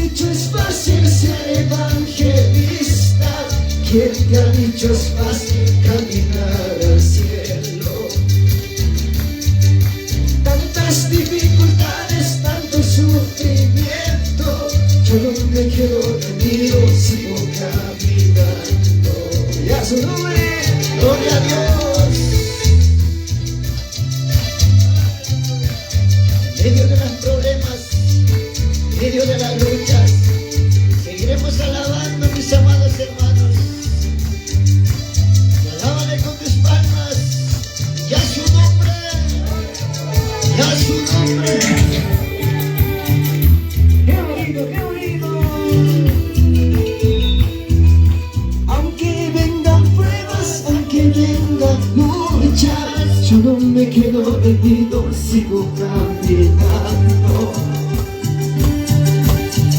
dicho es fácil ser evangelista? ¿Quién te ha dicho es fácil caminar al cielo? Tantas dificultades, tanto sufrimiento, yo no me quedo rendido, sigo caminando. Y a su nombre, gloria a Dios. En medio de los problemas, en medio de las luchas, seguiremos alabando, mis amados hermanos. Alábale con tus palmas, y a su nombre, y a su nombre. ¡Qué bonito, qué bonito! Aunque vengan pruebas, aunque vengan luchas, yo no me quedo rendido, sigo caminando.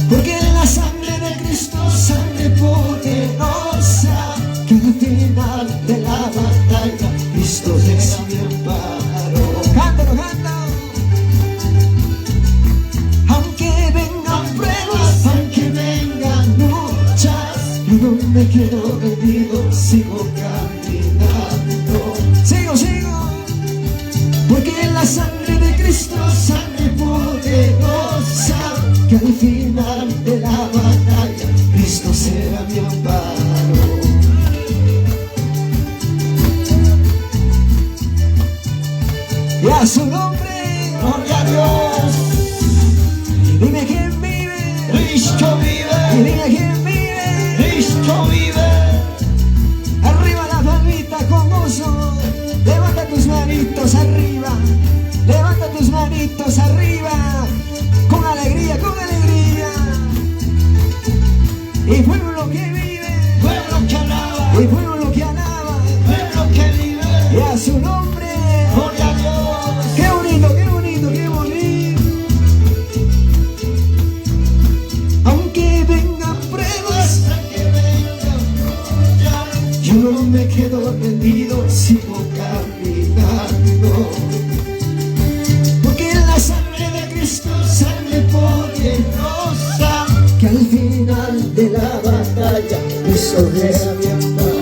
Porque la sangre de Cristo, sangre poderosa, que al final de la batalla Cristo es mi amparo. Cántalo, cántalo. Aunque vengan pruebas, aunque vengan luchas, yo no me quedo rendido, sigo caminando. Sigo. Porque la sangre de Cristo, sangre poderosa, que al final de la batalla Cristo será mi amparo. Y a su nombre, gloria a Dios. Y dime quién vive, Cristo vive. Y dime quién vive, Cristo vive. Arriba la palmita con gozo, levanta tus manitos arriba, levanta tus manitos arriba, con alegría, con alegría. Y pueblo que vive, pueblo que alaba, y pueblo que alaba, pueblo que vive. Y a su nombre, gloria a Dios. Qué bonito, qué bonito, qué bonito. Aunque vengan pruebas, aunque vengan luchas, yo no me quedo rendido, sigo caminando. Porque la sangre de Cristo, sangre poderosa, que al final de la batalla Cristo es mi amparo.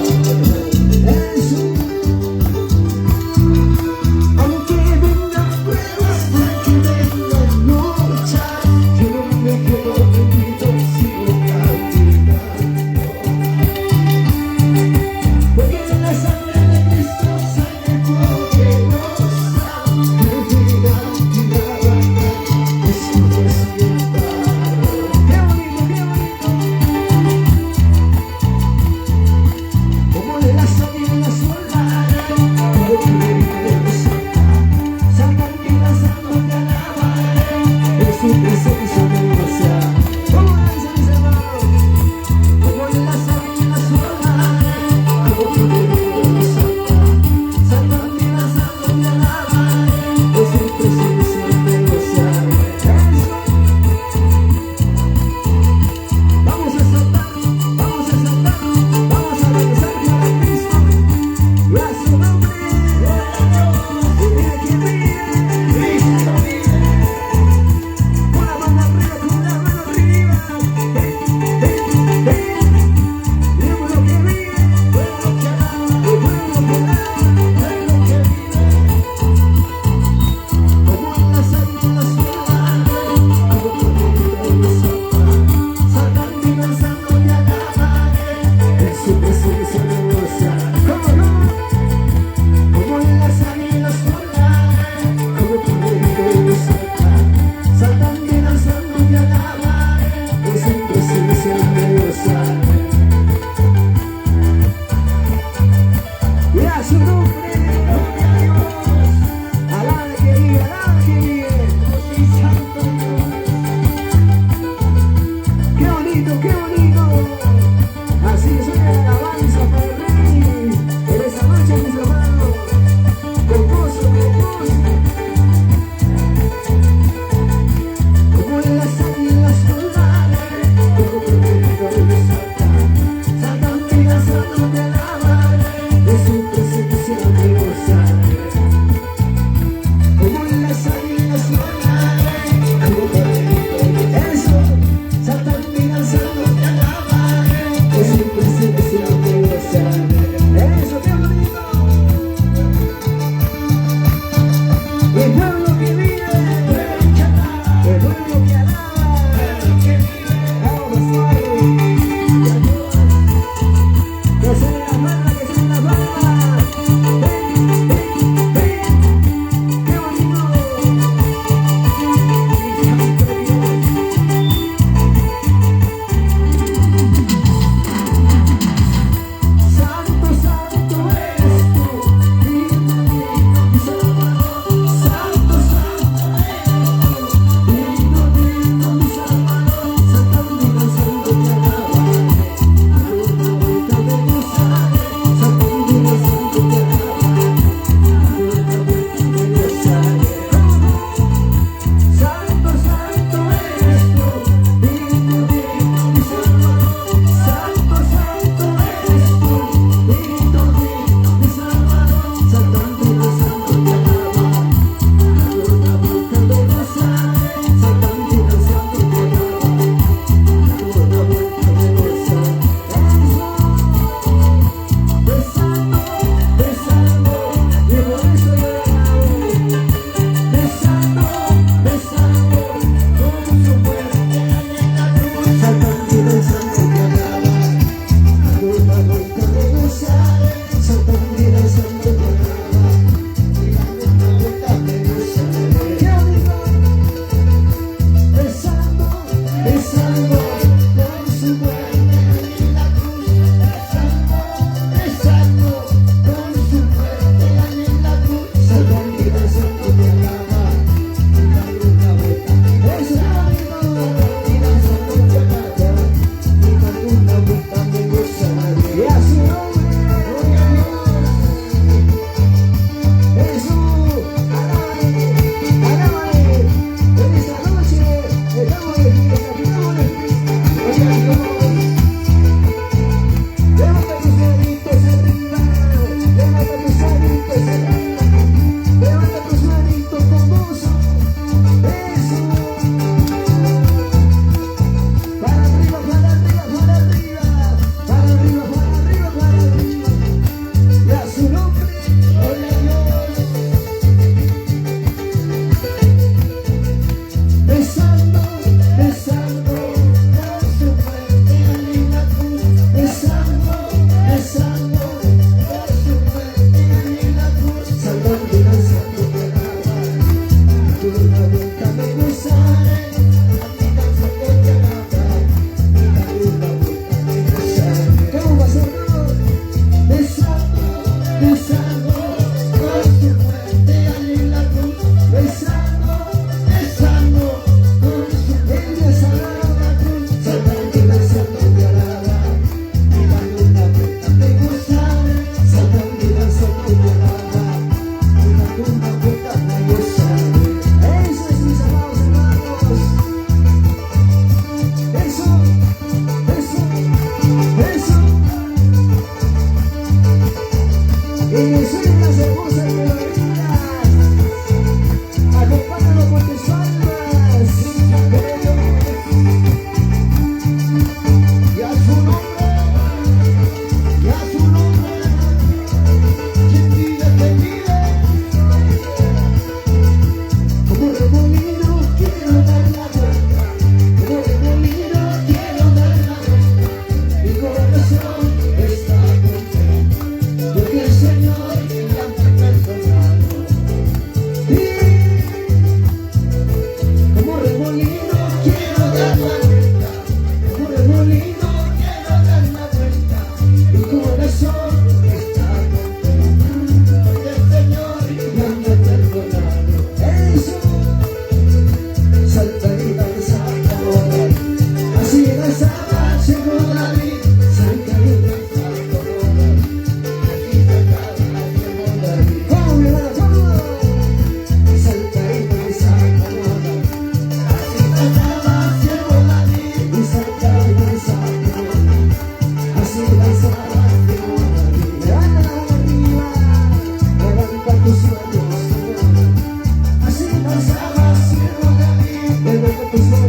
Aunque vengan pruebas, aunque vengan luchas, yo no me quedo rendido, sigo caminando. Porque la sangre de Cristo, sangre poderosa, que al final de la batalla Cristo es mi amparo. ¡Qué bonito, qué bonito! Let's go.